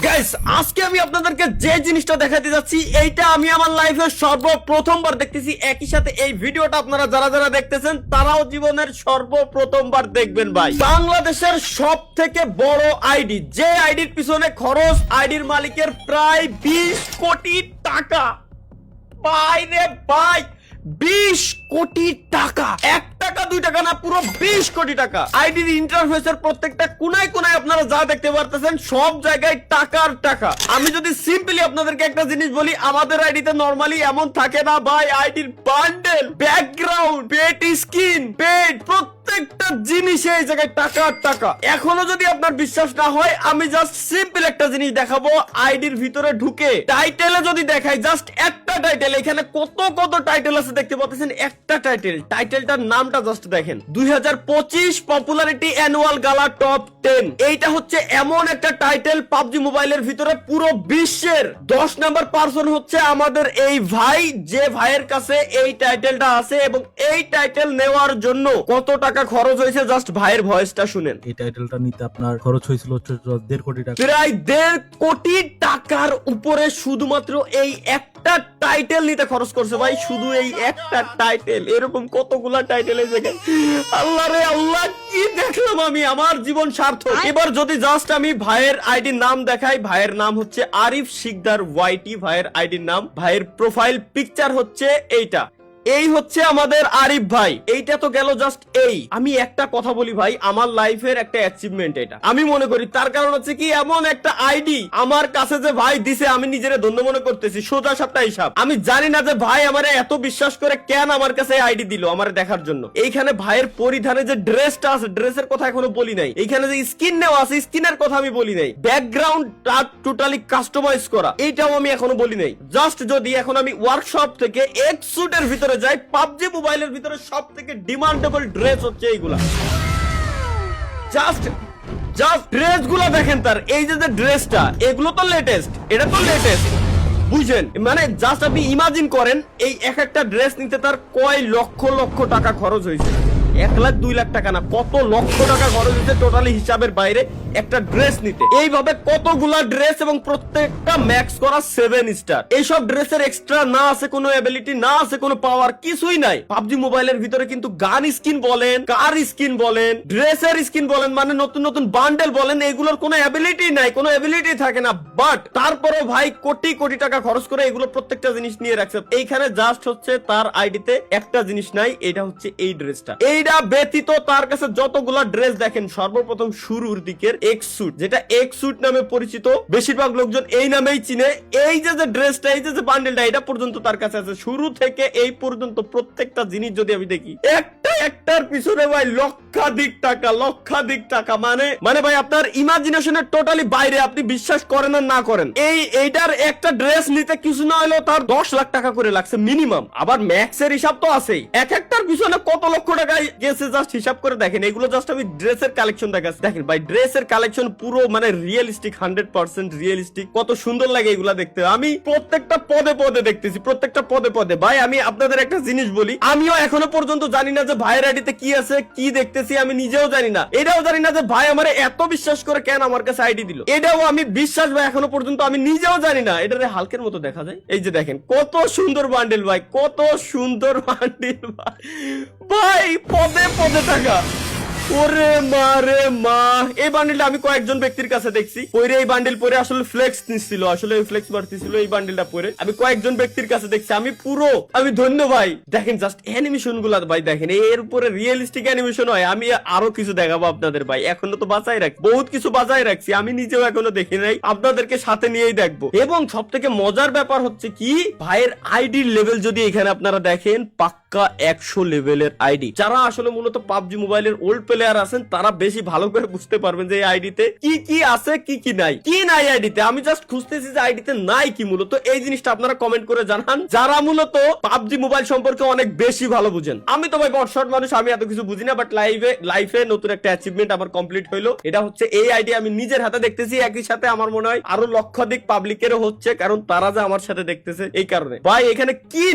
Guys আজকে আমি আপনাদেরকে যে জিনিসটা দেখাতে যাচ্ছি এইটা আমি আমার লাইফে সর্বপ্রথমবার দেখতেছি। একই সাথে এই ভিডিওটা আপনারা যারা যারা দেখতেছেন তারাও জীবনের সর্বপ্রথমবার দেখবেন। ভাই বাংলাদেশের সব থেকে বড় আইডি, যে আইডির পিছনে খরচ আইডির মালিকের প্রায় 20 কোটি টাকা। ভাই রে ভাই, 20 কোটি টাকা, 1 টাকা 2 টাকা না, পুরো 20 কোটি টাকা। আইডির ইন্টারফেসের প্রত্যেকটা কোনায় কোনায় আপনারা যা দেখতে পারতেছেন সব জায়গায় টাকার টাকা। আমি যদি সিম্পলি আপনাদেরকে একটা জিনিস বলি, আমাদের আইডিতে নরমালি এমন থাকে না ভাই। আইডির বান্ডেল, ব্যাকগ্রাউন্ড, পেট স্কিন, পেট, প্রত্যেকটা জিনিস এই জায়গায় টাকার টাকা। এখনো যদি আপনার বিশ্বাস না হয়, আমি জাস্ট সিম্পল একটা জিনিস দেখাবো। আইডির ভিতরে ঢুকে টাইটেলে যদি দেখাই, জাস্ট একটা টাইটেল, এখানে কত কত টাইটেল আছে দেখতে পাচ্ছেন। একটা টাইটেলটার নামটা জাস্ট দেখেন, 2025 পপুলারিটি অ্যানুয়াল গালা টপ 10। এইটা হচ্ছে এমন একটা টাইটেল পাবজি মোবাইলের ভিতরে পুরো বিশ্বের 10 নাম্বার পারসন হচ্ছে আমাদের এই ভাই, যে ভাইয়ের কাছে এই টাইটেলটা আছে। এবং এই টাইটেল নেওয়ার জন্য কত টাকা খরচ হয়েছে জাস্ট ভাইয়ের ভয়েসটা শুনেন। এই টাইটেলটা নিতে আপনার খরচ হয়েছিল 1.5 কোটি টাকা, প্রায় 1.5 কোটি টাকার উপরে শুধুমাত্র এই একটা টাইটেল নিতে খরচ করছে ভাই। শুধু এই একটা টাইটেল, এরকম কতগুলা টাইটেল এই জায়গায়। আল্লাহ রে আল্লাহ, কি দেখলাম আমি, আমার জীবন সার্থক। এবার যদি জাস্ট আমি ভাইয়ের আইডির নাম দেখাই, ভাইয়ের নাম হচ্ছে আরিফ শিকদার ওয়াইটি, ভাইয়ের আইডির নাম। ভাইয়ের প্রোফাইল পিকচার হচ্ছে এইটা। এই হচ্ছে আমাদের আরিফ ভাই। এইটা তো গেল জাস্ট এই। আমি একটা কথা বলি ভাই, আমার লাইফের একটা অ্যাচিভমেন্ট এটা আমি মনে করি। তার কারণ হচ্ছে কি, এমন একটা আইডি আমার কাছে যে ভাই দিছে, আমি নিজেরে ধন্য মনে করতেছি। সোজা সাপটা হিসাব, আমি জানি না যে ভাই আমারে এত বিশ্বাস করে কেন আমার কাছে আইডি দিল আমারে দেখার জন্য। এইখানে ভাইয়ের পরিধানে যে ড্রেসটা আছে, ড্রেসের কথা এখনো বলি নাই। এইখানে যে স্কিন নেওয়া আছে, স্কিনের কথা আমি বলি নাই। ব্যাকগ্রাউন্ড টোটালি কাস্টমাইজ করা, এইটাও আমি এখনো বলি নাই। জাস্ট যদি এখন আমি ওয়ার্কশপ থেকে এক্স স্যুটের ভিতরে যাই, পাবজি মোবাইলের ভিতরে সব থেকে ডিমান্ডেবল ড্রেস হচ্ছে এইগুলা। জাস্ট ড্রেস গুলা দেখেন। তার এই যে ড্রেসটা, এগুলো তো লেটেস্ট, এটা তো লেটেস্ট, বুঝছেন? মানে জাস্ট আপনি ইমাজিন করেন, এই এক একটা ড্রেস নিতে তার কয় লক্ষ লক্ষ টাকা খরচ হয়েছে। 1 লাখ 2 লাখ টাকা না, কত লক্ষ টাকা খরচ হয়েছে টোটালি হিসাবের বাইরে একটা ড্রেস নিতে। এইভাবে কতগুলা ড্রেস, এবং প্রত্যেকটা ম্যাক্স করা 7 স্টার। এইসব ড্রেসের এক্সট্রা না আছে কোনো এবিলিটি, না আছে কোনো পাওয়ার, কিছুই নাই। পাবজি মোবাইলের ভিতরে কিন্তু গান স্কিন বলেন, কার স্কিন বলেন, ড্রেসের স্কিন বলেন, মানে নতুন নতুন বান্ডেল বলেন, এগুলোর কোনো এবিলিটি নাই, কোনো এবিলিটি থাকে না। বাট তারপরেও ভাই কোটি কোটি টাকা খরচ করে এগুলো প্রত্যেকটা জিনিস নিয়ে রাখছে। এইখানে জাস্ট হচ্ছে তার আইডিতে একটা জিনিস নাই, এটা হচ্ছে এই ড্রেসটা। এইটা ব্যতীত তার কাছে যতগুলা ড্রেস দেখেন, সর্বপ্রথম শুরুর দিকের এক্স স্যুট, যেটা এক্স স্যুট নামে পরিচিত, বেশিরভাগ লোকজন এই নামেই চিনে। এই যে ড্রেসটা, এই যে বান্ডেলটা, এটা পর্যন্ত তার কাছে আছে। শুরু থেকে এই পর্যন্ত প্রত্যেকটা জিনিস যদি আমি দেখি, একটার পিছনে ভাই লক্ষাধিক টাকা, মানে ভাই আপনার ইমাজিনেশনের টোটালি বাইরে। আপনি বিশ্বাস করেন আর না করেন, এইটার একটা ড্রেস নিতে কিছু না হলেও তার 10 লাখ টাকা করে লাগছে মিনিমাম। আবার ম্যাক্সের হিসাব তো আছেই। একটার পিছনে কত লক্ষ টাকা গেছে জাস্ট হিসাব করে দেখেন। এগুলো জাস্ট আমি ড্রেসের কালেকশন দেখাচ্ছি। দেখেন ভাই, ড্রেসের কালেকশন পুরো মানে রিয়েলিস্টিক, 100% রিয়েলিস্টিক। কত সুন্দর লাগে এগুলা দেখতে। আমি প্রত্যেকটা পদে পদে দেখতেছি, প্রত্যেকটা পদে পদে। ভাই আমি আপনাদের একটা জিনিস বলি, আমিও এখনো পর্যন্ত জানি না যে ভাইয়ের আইডিতে কি আছে, কি দেখতেছি আমি নিজেও জানি না। এটাও জানি না যে ভাই আমার এত বিশ্বাস করে কেন আমার কাছে আইডি দিল। এটাও আমি বিশ্বাস ভাই এখনো পর্যন্ত আমি নিজেও জানি না। এটারে হালকের মতো দেখা যায়। এই যে দেখেন কত সুন্দর বান্ডেল ভাই, কত সুন্দর বান্ডেল ভাই। ভাই পদে পদে টাকা। ওরে মা রে মা, এই বান্ডেলটা আমি কয়েকজন ব্যক্তির কাছে দেখছি পরে। এই বান্ডেল পরে আসলে ফ্লেক্স নিচ্ছিল, আসলে ফ্লেক্স মারতেছিল এই বান্ডেলটা পরে। আমি কয়েকজন ব্যক্তির কাছে দেখছি, আমি ধন্য ভাই। দেখেন জাস্ট অ্যানিমেশন গুলা ভাই, দেখেন এর উপরে রিয়েলিস্টিক অ্যানিমেশন হয়। আমি আরো কিছু দেখাবো আপনাদের ভাই, এখনো তো বাঁচাই রাখছি, বহুত কিছু বাঁচাই রাখছি, আমি নিজেও এখনো দেখি নাই, আপনাদেরকে সাথে নিয়েই দেখবো। এবং সব থেকে মজার ব্যাপার হচ্ছে কি, ভাইয়ের আইডির লেভেল যদি এখানে আপনারা দেখেন, পাক্কা 100 লেভেলের আইডি। যারা আসলে মূলত পাবজি মোবাইলের ওল্ড প্লেয়ার আছেন, তারা বেশি ভালো করে বুঝতে পারবেন যে এই আইডিতে কি কি আছে, কি নাই, কি নাই আইডিতে। আমি জাস্ট খুঁজতেছি যে আইডিতে নাই কি মূলত। এই জিনিসটা আপনারা কমেন্ট করে জানান, যারা মূলত পাবজি মোবাইল সম্পর্কে অনেক বেশি ভালো বুঝেন। আমি তো ভাই বটশট মানুষ, আমি এত কিছু বুঝি না। বাট লাইফে নতুন একটা অ্যাচিভমেন্ট আমার কমপ্লিট হইলো। এটা হচ্ছে এই আইডি আমি নিজের হাতে দেখতেছি। একই সাথে আমার মনে হয় আরো লক্ষাধিক পাবলিকেরও হচ্ছে, কারণ তারা যে আমার সাথে দেখতেছে এই কারণে। ভাই এখানে কি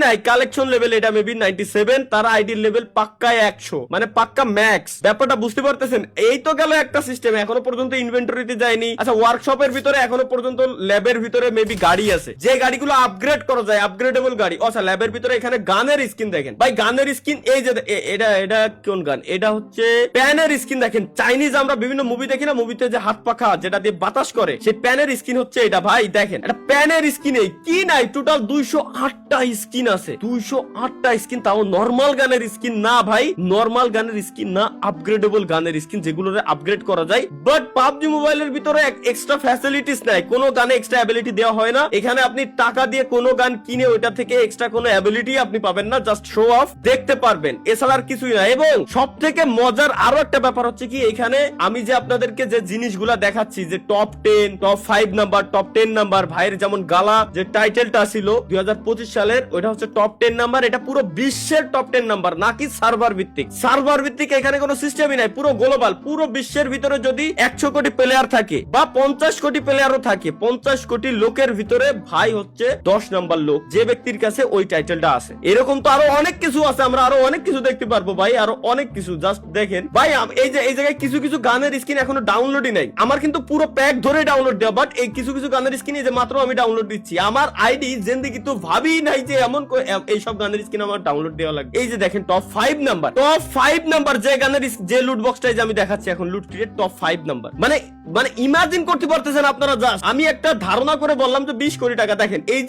নাই কালেকশন লেভেল, এটা মেবি 97, তারা আইডির লেভেল পাক্কা 100, মানে পাক্কা ম্যাক্স। ম্যাক্স। ব্যাপারটা বুঝতে পারতেছেন? এই তো গেল একটা সিস্টেম, এখনো পর্যন্ত ইনভেন্টরিতে যায়নি। আচ্ছা, ওয়ার্কশপের ভিতরে এখনো পর্যন্ত, ল্যাবের ভিতরে মেবি গাড়ি আছে, যে গাড়িগুলো আপগ্রেড করা যায়, আপগ্রেডেবল গাড়ি। আচ্ছা, ল্যাবের ভিতরে এখানে গানের স্কিন দেখেন ভাই, গানের স্কিন। এই যে এটা কোন গান? এটা হচ্ছে প্যানের স্কিন। দেখেন চাইনিজ আমরা বিভিন্ন মুভি দেখি না, মুভিতে যে হাত পাখা যেটা দিয়ে বাতাস করে, সেই প্যানের স্কিন হচ্ছে এটা ভাই। দেখেন এটা প্যানের স্কিন। কি নাই, টোটাল 208টা স্কিন আছে, 208টা স্কিন, তাও নরমাল গানের স্কিন না ভাই, নরমাল গানের স্কিন না, আপগ্রেডেবল গানের স্কিন, যেগুলো আপগ্রেড করা যায়। বাট পাবজি মোবাইলের ভিতরে এক্সট্রা ফ্যাসিলিটিস নাই, কোনো গানে এক্সট্রা অ্যাবিলিটি দেওয়া হয় না। এখানে আপনি টাকা দিয়ে কোনো গান কিনে ওইটা থেকে এক্সট্রা কোনো অ্যাবিলিটি আপনি পাবেন না, জাস্ট শো অফ দেখতে পারবেন, এছাড়া আর কিছুই না। এবং সব থেকে মজার আরো একটা ব্যাপার হচ্ছে কি, এখানে আমি যে আপনাদেরকে যে জিনিসগুলা দেখাচ্ছি, যে top 10, top 5 number, top 10 number, ভাইয়ের যেমন গালা যে টাইটেলটা ছিল 2025 সালের, ওইটা হচ্ছে টপ 10 নাম্বার। এটা পুরো বিশ্বের টপ 10 নাম্বার, নাকি সার্ভার ভিত্তিক। সার্ভার ভিত্তিক এখানে কোনো সিস্টেমই নাই, পুরো গ্লোবাল। পুরো বিশ্বের ভিতরে যদি 100 কোটি প্লেয়ার থাকে বা 50 কোটি প্লেয়ারও থাকে, 50 কোটি লোকের ভিতরে ভাই হচ্ছে 10 নাম্বার লোক, যে ব্যক্তির কাছে ওই টাইটেলটা আছে। এরকম তো আরো অনেক কিছু আছে, আমরা আরো অনেক কিছু দেখতে পারবো ভাই, আরো অনেক কিছু। জাস্ট দেখেন ভাই, এই জায়গায় কিছু কিছু গানের স্কিন এখনো ডাউনলোডই নাই। আমার কিন্তু পুরো প্যাক ধরে ডাউনলোড দেওয়া, বাট এই কিছু কিছু গানের স্কিন যে মাত্র আমি ডাউনলোড দিচ্ছি। আমার আইডি জিন্দেগি তো ভাবি নাই যে এমন এইসব গানের স্কিন আমার ডাউনলোড দেওয়া লাগবে। এই যে দেখেন টপ 5 নাম্বার, টপ 5 নাম্বার যে গানের যে লুট বক্সটাই যে আমি দেখাচ্ছি এখন, লুট ক্রিয়েট টপ 5 নাম্বার। মানে ইমাজিন করতে পারতেছেন আপনারা? জাস্ট আমি একটা ধারণা করে বললাম যে 20 কোটি টাকা। দেখেন এই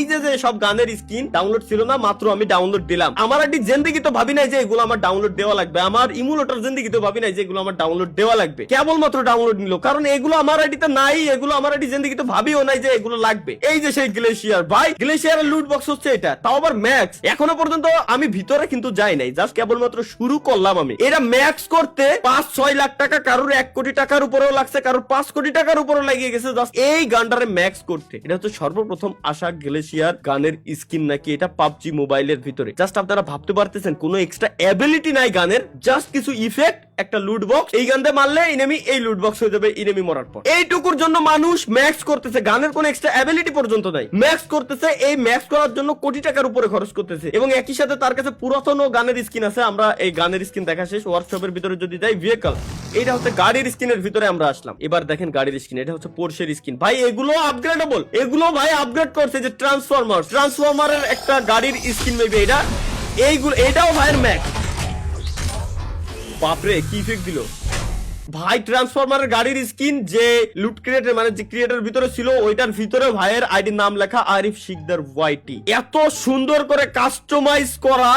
যে সব গানের স্কিন ডাউনলোড ছিল না, মাত্র আমি ডাউনলোড দিলাম। আমার আইডি জিন্দেগি তো ভাবি নাই যে এগুলো আমার ডাউনলোড দেওয়া লাগবে, আমার ইমুলেটর জিন্দেগি তো ভাবি নাই যে এগুলো আমার ডাউনলোড দেওয়া লাগবে। কেবলমাত্র ডাউনলোড নিল, কারণ এগুলো আমার আইডিতে নাই, এগুলো আমার আইডি জিন্দেগি তো ভাবিও নাই যে এগুলো লাগবে। এই যে সেই গ্লেশিয়ার ভাই, গ্লেশিয়ারের লুট বক্স হচ্ছে এটা, তাও আবার ম্যাক্স। এখনো পর্যন্ত আমি ভিতরে কিন্তু যাই নাই, জাস্ট কেবলমাত্র শুরু করলাম আমি। এটা ম্যাক্স করতে 5-6 লাখ টাকা, কারোর 1 কোটি টাকার উপরেও লাগছে, কারোর 5 কোটি টাকার উপরেও লাগিয়ে গেছে জাস্ট এই গানটারে ম্যাক্স করতে। এটা হচ্ছে সর্বপ্রথম আসা গ্লেশিয়ার গানের স্কিন নাকি এটা পাবজি মোবাইলের ভিতরে। জাস্ট আপনারা ভাবতে পারতেছেন, কোনো এক্সট্রা অ্যাবিলিটি নাই গানের, জাস্ট কিছু ইফেক্ট, একটা লুট বক্স। এই গানতে মারলে এনিমি এই লুট বক্স হয়ে যাবে এনিমি মরার পর। এইটুকুর জন্য মানুষ ম্যাক্স করতেছে, গানের কোনো এক্সট্রা অ্যাবিলিটি পর্যন্ত নাই, ম্যাক্স করতেছে। এই ম্যাক্স করার জন্য কোটি টাকার উপরে খরচ করতেছে, এবং একই সাথে তার কাছে পুরাতন গানের স্কিন আছে। আমরা এই গানের স্কিন দেখা শেষ, ওয়ার্কশপের ভিতরে যদি যাই, ভেহিকল, এটা হচ্ছে গাড়ির স্কিনের ভিতরে আমরা আসলাম। এবার দেখেন গাড়ির স্কিন, এটা হচ্ছে পোরশের স্কিন ভাই। এগুলো আপগ্রেডেবল, এগুলো ভাই আপগ্রেড করছে। যে ট্রান্সফরমারের একটা গাড়ির স্কিন মেবি এটা, এইগুলো এটাও ভাইয়ের ম্যাক্স। বাপরে কি ইফেক্ট দিল ভাই। ট্রান্সফরমারের গাড়ির স্কিন যে লুট ক্রিয়েটর, মানে যে ক্রিয়েটর ভিতরে ছিল, ওইটার ভিতরে ভাইয়ের আইডির নাম লেখা আরিফ শিকদার ওয়াইটি। এত সুন্দর করে কাস্টমাইজ করা,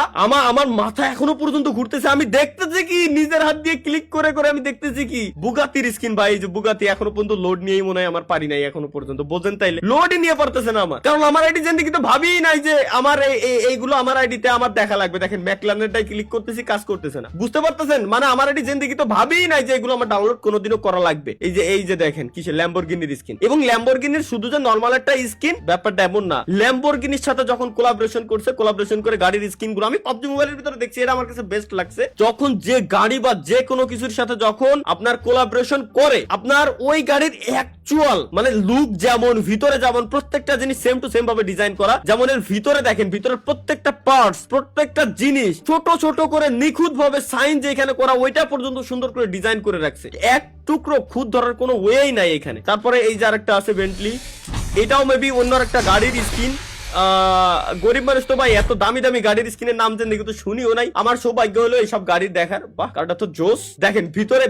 আমার মাথা এখনো পর্যন্ত ঘুরতেছে। আমি দেখতেছি কি, নিজের হাত দিয়ে ক্লিক করে করে আমি দেখতেছি কি, বুগাতির স্কিন ভাই। যে বুগাতি এখনো পর্যন্ত লোড নিয়েই মনে হয় আমার পারি নাই এখনো পর্যন্ত, বোঝেন তাইলে? লোডই নিয়ে পারতেছে না আমার, কারণ আমার আইডি জিন্দেগি তো ভাবি নাই যে আমার এইগুলো আমার আইডিতে আমার দেখা লাগবে। দেখেন ম্যাকলারেনটাই ক্লিক করতেছি, কাজ করতেছে না, বুঝতে পারতেছেন? মানে আমার আইডি জিন্দেগি তো ভাবি নাই যে এগুলো আমার ডাউনলোড কোনোদিনও করা লাগবে। এই যে দেখেন কিসে ল্যাম্বরগিনির স্কিন, এবং ল্যাম্বরগিনির শুধু যে নরমাল একটা স্কিন, ব্যাপারটা এমন না। ল্যাম্বরগিনির সাথে যখন কোলাবোরেশন করছে, কোলাবোরেশন করে গাড়ির স্কিন গুলো আমি পাবজি মোবাইলের ভিতরে দেখছি, এটা আমার কাছে বেস্ট লাগছে। যখন যে গাড়ি বা যে কোনো কিছুর সাথে যখন আপনার কোলাবোরেশন করে, আপনার ওই গাড়ির অ্যাকচুয়াল মানে লুক যেমন, ভিতরে যেমন, প্রত্যেকটা জিনিস সেম টু সেম ভাবে ডিজাইন করা। যেমন এর ভিতরে দেখেন, ভিতরে প্রত্যেকটা পার্টস, প্রত্যেকটা জিনিস ছোট ছোট করে নিখুঁত ভাবে সাইন যে এখানে করা, ওইটা পর্যন্ত সুন্দর করে ডিজাইন করে রাখছে। এক টুকরো খুদ ধরার কোনো ওয়েই নাই এখানে। তারপরে এই যে আরেকটা আছে বেন্টলি, এটাও মেবি অন্য একটা গাড়ির স্কিন। গরিব মানুষ তো ভাই এত দামি দামি গাড়ির স্কিনের নাম জানি কিন্তু শুনিও নাই। আমার সৌভাগ্য হলো এইসব গাড়ির দেখার। বাহ, গাড়িটা তো জোস। দেখেন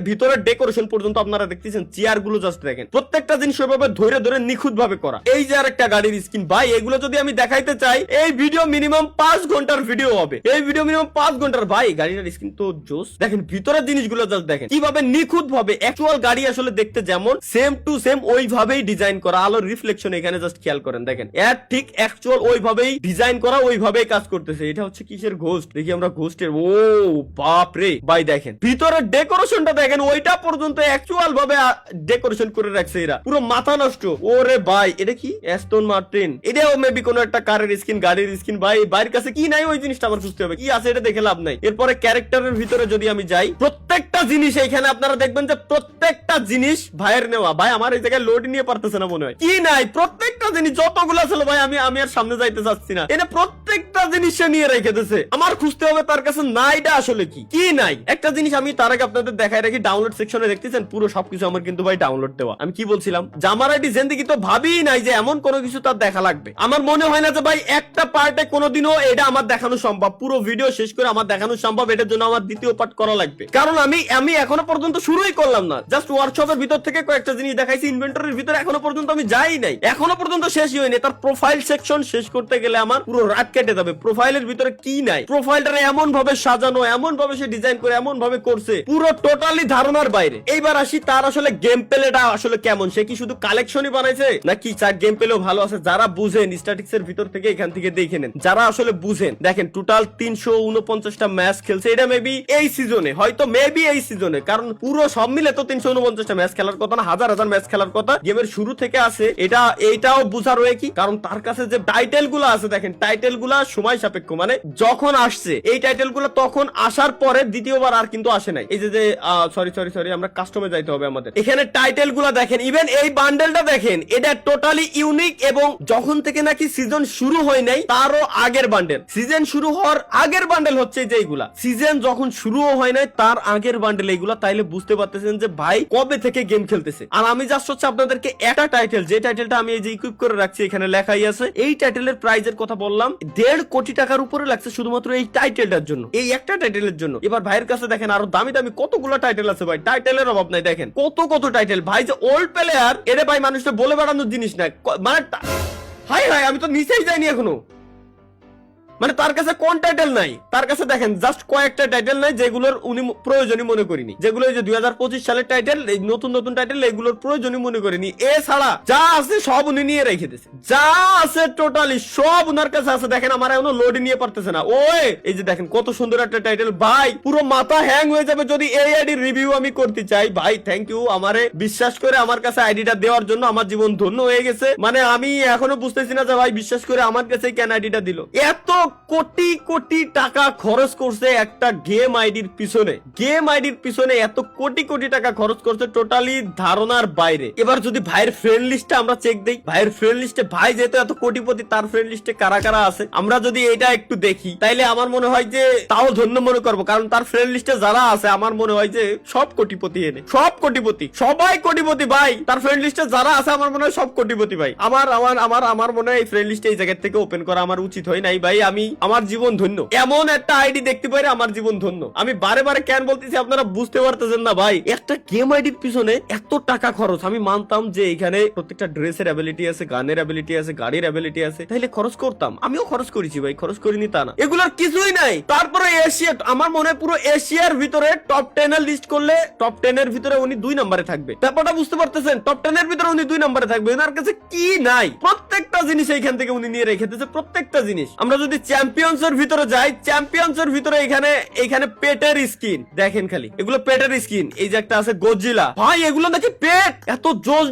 ভিতরে ডেকোরেশন পর্যন্ত আপনারা দেখতেছেন, চেয়ার গুলো জাস্ট দেখেন, প্রত্যেকটা জিনিস ওইভাবে ধরে ধরে নিখুঁত ভাবে করা। এই যে আরেকটা গাড়ির স্কিন ভাই, এগুলো যদি আমি দেখাইতে চাই, এই ভিডিও মিনিমাম 5 ঘন্টার ভিডিও হবে। এই ভিডিও মিনিমাম 5 ঘন্টার ভাই। গাড়িটার স্কিন তো জোস। দেখেন ভিতরের জিনিসগুলো জাস্ট দেখেন, কিভাবে নিখুঁত ভাবে অ্যাকচুয়াল গাড়ি আসলে দেখতে যেমন সেম টু সেম ওইভাবেই ডিজাইন করা। আলোর রিফ্লেকশন এখানে জাস্ট খেয়াল করেন, দেখেন এর ঠিক অ্যাকচুয়াল ওইভাবেই ডিজাইন করা, ওইভাবেই কাজ করতেছে। এটা হচ্ছে কিসের ঘোস্ট, দেখি আমরা ঘোস্টের। ও বাপ রে ভাই, দেখেন ভিতরের ডেকোরেশনটা দেখেন, ওইটা পর্যন্ত অ্যাকচুয়াল ভাবে ডেকোরেশন করে রাখছে এরা, পুরো মাথা নষ্ট। ওরে ভাই, এটা কি অ্যাস্টন মার্টিন? এটাও মেবি কোনো একটা কারের স্কিন, গাড়ির স্কিন। ভাই বাইরের কাছে কি নাই, ওই জিনিসটা আমার বুঝতে হবে কি আছে, এটা দেখে লাভ নাই। এরপরে ক্যারেক্টারের ভিতরে যদি আমি যাই, প্রত্যেকটা জিনিস এইখানে আপনারা দেখবেন যে প্রত্যেকটা জিনিস ভাইয়ের নেওয়া। ভাই আমার এই জায়গায় লোড নিয়ে পারতেছে না মনে হয়, কি নাই, প্রত্যেকটা জিনিস যতগুলো ছিল ভাই, আমি আর সামনে যাইতে চাচ্ছি না। এনে প্রত্যেকটা জিনিস সে নিয়ে রেখে দিয়েছে। আমার খুঁজতে হবে তার কাছে নাইটা আসলে কি নাই। একটা জিনিস আমি তার আগে আপনাদের দেখাই রাখি, ডাউনলোড সেকশনে দেখতেছেন পুরো সবকিছু আমার কিন্তু ভাই ডাউনলোড দেওয়া। আমি কি বলছিলাম, জামার আইডি জিন্দেগি তো ভাবিই নাই যে এমন কোনো কিছু তার দেখা লাগবে। আমার মনে হয় না যে ভাই একটা পার্টে কোনোদিনও এটা আমার দেখানো সম্ভব, পুরো ভিডিও শেষ করে আমার দেখানো সম্ভব। এটার জন্য আমার দ্বিতীয় পার্ট করা লাগবে, কারণ আমি এখনো পর্যন্ত শুরুই করলাম না। জাস্ট ওয়ার্কশপের ভিতর থেকে কয়েকটা জিনিস দেখাইছি, ইনভেন্টরির ভিতরে এখনো পর্যন্ত আমি যাই নাই, এখনো পর্যন্ত শেষই হয়নি। তার প্রোফাইল সেকশন শেষ করতে গেলে আমার পুরো রাত কেটে যাবে। প্রোফাইলের ভিতরে কি নাই, প্রোফাইলটা এমন ভাবে সাজানো, এমন ভাবে সে ডিজাইন করে, এমন ভাবে করছে, পুরো টোটালি ধারণার বাইরে। এইবার আসি তার আসলে গেম প্লেটা আসলে কেমন। সে কি শুধু কালেকশনই বানাইছে নাকি তার গেম প্লেও ভালো আছে? যারা বুঝেন স্ট্যাটিক্স এর ভিতর থেকে এখান থেকে দেখে নেন, যারা আসলে বুঝেন। দেখেন টোটাল 349টা ম্যাচ খেলছে। এটা মেবি এই সিজনে, হয়তো মেবি এই সিজনে, কারণ পুরো সব মিলে তো 349টা ম্যাচ খেলার কথা না, হাজার হাজার ম্যাচ খেলার কথা। গেমের শুরু থেকে আছে, এইটাও বুঝা রয়ে কি, কারণ তার কাছে যে টাইটেল গুলো আছে, দেখেন টাইটেল গুলা সময় সাপেক্ষ। মানে যখন আসছে এই টাইটেল গুলো, তখন আসার পরে দ্বিতীয়বার আর কিন্তু আসে নাই। এই যে সরি আমরা কাস্টমে যাইতে হবে আমাদের। এখানে টাইটেল গুলা দেখেন, ইভেন এই বান্ডেলটা দেখেন, এটা টোটালি ইউনিক। এবং যখন থেকে নাকি সিজন শুরু হয় নাই তারও আগের বান্ডেল, সিজন শুরু হওয়ার আগের বান্ডেল হচ্ছে যে এইগুলা, সিজন যখন শুরুও হয় নাই তার আগের বান্ডেল এইগুলা। তাইলে বুঝতে পারতেছেন যে ভাই কবে থেকে গেম খেলতেছে। আর আমি জাস্ট হচ্ছে আপনাদেরকে একটা টাইটেল, যে টাইটেলটা আমি এই যে ইকুইপ করে রাখছি, এখানে লেখাই আছে, এই টাইটেলের প্রাইজের কথা বললাম, 1.5 কোটি টাকার উপরে লাগছে শুধুমাত্র এই টাইটেলটার জন্য, এই একটা টাইটেলের জন্য। এবার ভাইয়ের কাছে দেখেন আরো দামি দামি কতগুলো টাইটেল আছে ভাই, টাইটেলের অভাব নাই। দেখেন কত টাইটেল ভাই, যে ওল্ড প্লেয়ার, এটা ভাই মানুষটা বলে বেড়ানোর জিনিস না। মানে হাই আমি তো নিচেই যাইনি এখনো। মানে তার কাছে কোন টাইটেল নাই, তার কাছে দেখেন জাস্ট কয়েকটা টাইটেল নাই যেগুলোর উনি প্রয়োজনই মনে করিনি, যেগুলো এই যে 2025 সালের টাইটেল, এই নতুন টাইটেল, এগুলোর প্রয়োজনই মনে করিনি। এছাড়া যা আছে সব উনি নিয়ে রেখে দিয়েছে, যা আছে টোটালি সব উনার কাছে আছে। দেখেন আমার এখনো লোড নিয়ে পারতেছে না। ওই এই যে দেখেন কত সুন্দর একটা টাইটেল ভাই, পুরো মাথা হ্যাং হয়ে যাবে যদি এই আইডির রিভিউ আমি করতে চাই। ভাই থ্যাংক ইউ আমারে বিশ্বাস করে আমার কাছে আইডিটা দেওয়ার জন্য, আমার জীবন ধন্য হয়ে গেছে। মানে আমি এখনো বুঝতেছি না যে ভাই বিশ্বাস করে আমার কাছে কেন আইডিটা দিল। এত কোটি টাকা খরচ করছে একটা গেম আইডির পিছনে, এত কোটি টাকা খরচ করছে, টোটালি ধারণার বাইরে। এবার যদি ভাইয়ের ফ্রেন্ড লিস্টে আমরা চেক দেই, ভাইয়ের ফ্রেন্ড লিস্টে ভাই যেহেতু এত কোটিপতি, তার ফ্রেন্ড লিস্টে কারা কারা আছে আমরা যদি এটা একটু দেখি, তাইলে আমার মনে হয় যে তাও ধন্য মনে করবো। কারণ তার ফ্রেন্ড লিস্টে যারা আছে আমার মনে হয় যে সব কোটিপতি, এনে সব কোটিপতি, সবাই কোটিপতি ভাই। তার ফ্রেন্ড লিস্টে যারা আছে আমার মনে হয় সব কোটিপতি ভাই। আমার মনে হয় এই ফ্রেন্ড লিস্টে এই জায়গা থেকে ওপেন করা আমার উচিত হয় নাই ভাই। আমার জীবন ধন্য, এমন একটা আইডি দেখতে পারে আমার জীবন ধন্য। আমি বারে কেন বলতেছি আপনারা বুঝতে পারতেছেন না ভাই, একটা গেম আইডির পিছনে এত টাকা খরচ। আমি মানতাম যে এখানে প্রত্যেকটা ড্রেসের অ্যাবিলিটি আছে, গানের অ্যাবিলিটি আছে, গাড়ির অ্যাবিলিটি আছে, তাইলে খরচ করতাম। আমিও খরচ করেছি ভাই, খরচ করিনি তা না, এগুলোর কিছুই নাই। তারপরে এশিয়া, আমার মনে হয় পুরো এশিয়ার ভিতরে টপ 10 এর লিস্ট করলে টপ 10 এর ভিতরে উনি 2 নম্বরে থাকবে। ব্যাপারটা বুঝতে পারতেছেন, টপ 10 এর ভিতরে উনি 2 নম্বরে থাকবে। ওনার কাছে কি নাই, প্রত্যেকটা জিনিস এইখান থেকে উনি নিয়ে রেখে দিয়েছে, প্রত্যেকটা জিনিস। আমরা যদি চ্যাম্পিয়ন্স এর ভিতরে যাই, চ্যাম্পিয়ন্স এর ভিতরে এখানে পেটের স্কিন দেখেন, খালি এগুলো পেটের স্কিন। এই যে একটা আছে গজিলা, ভাই এগুলো নাকি পেট, এত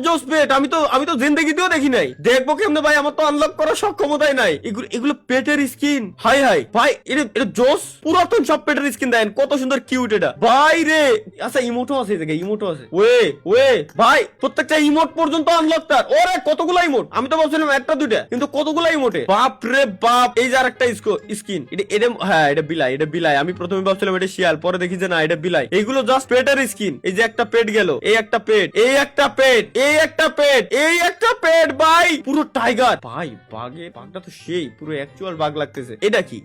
জোস পেট। আমি তো জিন্দেগিতেও দেখি নাই, দেখবো কেমনে ভাই, আমার তো আনলক করার সক্ষমতাই নাই। এগুলো পেটের স্কিন, হাই ভাই, এটা জোস, পুরাতন সব পেটের স্কিন। দেখেন কত সুন্দর কিউট এটা ভাই রে। আচ্ছা ইমোটও আছে, এই জায়গায় ইমোটও আছে। ওয়ে ভাই, প্রত্যেকটা ইমোট পর্যন্ত আনলক তার। ওরে কতগুলো ইমোট, আমি তো ভাবছিলাম একটা দুইটা, কিন্তু কতগুলো ইমোটে, বাপ রে বাপ। এই যে আরেকটা স্কিন, এটা বিলাই। আমি প্রথমে ভাবছিলাম এটা শিয়াল, পরে দেখি যে না এটা বিলাই। এইগুলো জাস্ট পেটের স্কিন। এই যে একটা পেট গেল, এই একটা পেট, এই একটা পেট ভাই, পুরো টাইগার ভাই। বাঘটা তো সেই পুরো অ্যাকচুয়াল বাঘ লাগতেছে। এটা কি,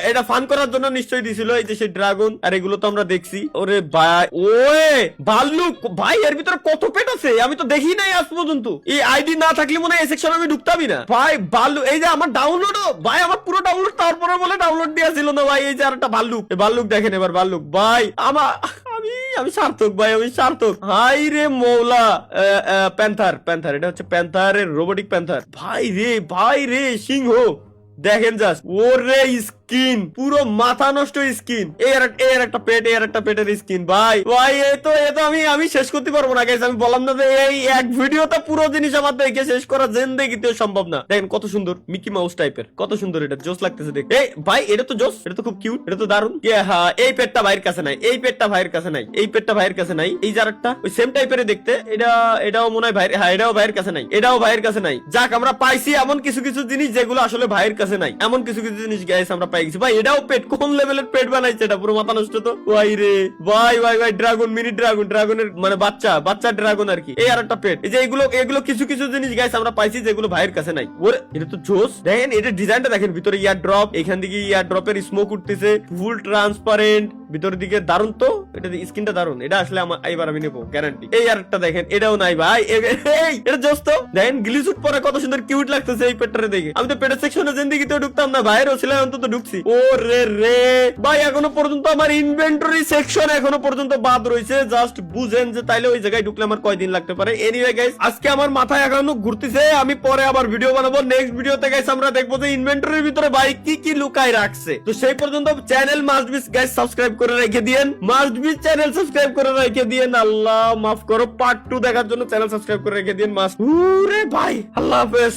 এটা ফান করার জন্য নিশ্চয়ই দিছিল। এই যে সেই ড্রাগন, আর এগুলো তো আমরা দেখছি। ওরে ভাই, ভাল্লুক ভাই, এর ভিতরে কত পেট আছে আমি তো দেখি নাই আজ পর্যন্ত। এই আইডি না থাকলে মনে হয় এই সেকশন আমি ঢুকতামই না ভাই। ভাল্লুক, এই যে আমার ডাউনলোডও ভাই, আমার পুরো ডাউনলোড, তারপরে বলে ডাউনলোড দিয়েছিল না ভাই। এই যে আরেকটা ভাল্লুক দেখেন, এবার ভাল্লুক ভাই, আমি সার্থক ভাই, আমি সার্থক। হাই রে মৌলা, প্যান্থার, এটা হচ্ছে প্যান্থারের রোবোটিক প্যান্থার। ভাই রে সিংহ দেখেন জাস্ট, ওরে স্কিন, পুরো মাথা নষ্ট স্কিন। এর একটা পেট, এর একটা পেটের স্কিন। ভাই ভাই এ তো আমি শেষ করতে পারবো না গাইস। আমি বললাম না যে এই এক ভিডিওতে পুরো জিনিস আমার দেখে শেষ করা জিন্দেগিতেও সম্ভব না। দেখেন কত সুন্দর মিকি মাউস টাইপের, কত সুন্দর, এটা জোস লাগতেছে দেখে। এই ভাই এটা তো জোস, এটা তো খুব কিউট, এটা তো দারুণ। হ্যাঁ এই পেটটা ভাইয়ের কাছে নাই, এই পেটটা ভাইয়ের কাছে নাই, এই পেটটা ভাইয়ের কাছে নাই। এই যার একটা ওই সেম টাইপের দেখতে, এটাও মনে হয় ভাইয়ের, হ্যাঁ এটাও ভাইয়ের কাছে নাই, এটাও ভাইয়ের কাছে নাই। যাক আমরা পাইছি এমন কিছু কিছু জিনিস যেগুলো আসলে ভাইয়ের কাছে নাই, এমন কিছু কিছু জিনিস গাইস আমরা পাই গেছি। ভাই এটাও পেট, কোন লেভেলের পেট বানাইছে এটা, পুরো মাথা নষ্ট তো। ভাই রে ভাই ভাই ভাই ড্রাগন, মিনি ড্রাগন, ড্রাগনের মানে বাচ্চা ড্রাগন আর কি। এই আর একটা পেট। এই যে এগুলো কিছু কিছু জিনিস গাইস আমরা পাইছি যেগুলো ভাইয়ের কাছে নাই। ওরে এটা তো জোস। দেখেন এটা ডিজাইনটা দেখেন, ভিতরে ইয়ার ড্রপ, এখান থেকে ইয়ার ড্রপের স্মোক উঠতেছে, ফুল ট্রান্সপারেন্ট, ভিতরের দিকে দারুণ তো। এটা স্কিনটা দারুণ, এটা আসলে এবার আমি নেবো গ্যারান্টি। এই আর একটা দেখেন, এটাও নাই ভাই। এটা জোস তো। দেখেন গ্লিচুট পরে কত সুন্দর কিউট লাগতেছে এই পেটটারে দেখে। আমি তো পেটের সেকশনে জিন্দেগিতে ঢুকতাম না, ভাইয়েরও ছিলাম, অন্তত ঢুকছি। ও রে রে ভাই এখনো পর্যন্ত আমার ইনভেন্টরি সেকশন এখনো পর্যন্ত বাদ রয়েছে। জাস্ট বুঝেন যে তাইলে ওই জায়গায় ঢুকলে আমার কয়দিন লাগতে পারে। এনিওয়ে গাইস আজকে আমার মাথায় এখনো ঘুরতেছে, আমি পরে আবার ভিডিও বানাবো। নেক্সট ভিডিওতে গাইস আমরা দেখবো যে ইনভেন্টরির ভিতরে ভাই কি কি লুকায় রাখছে। তো সেই পর্যন্ত channel must be guys subscribe করে রেখে দিয়েন, মাস্ট বি চ্যানেল সাবস্ক্রাইব করে রেখে দিয়েন। আল্লাহ মাফ করো, পার্ট 2 দেখার জন্য চ্যানেল সাবস্ক্রাইব করে রেখে দিন মাস্ট। ওরে ভাই আল্লাহ হাফেজ।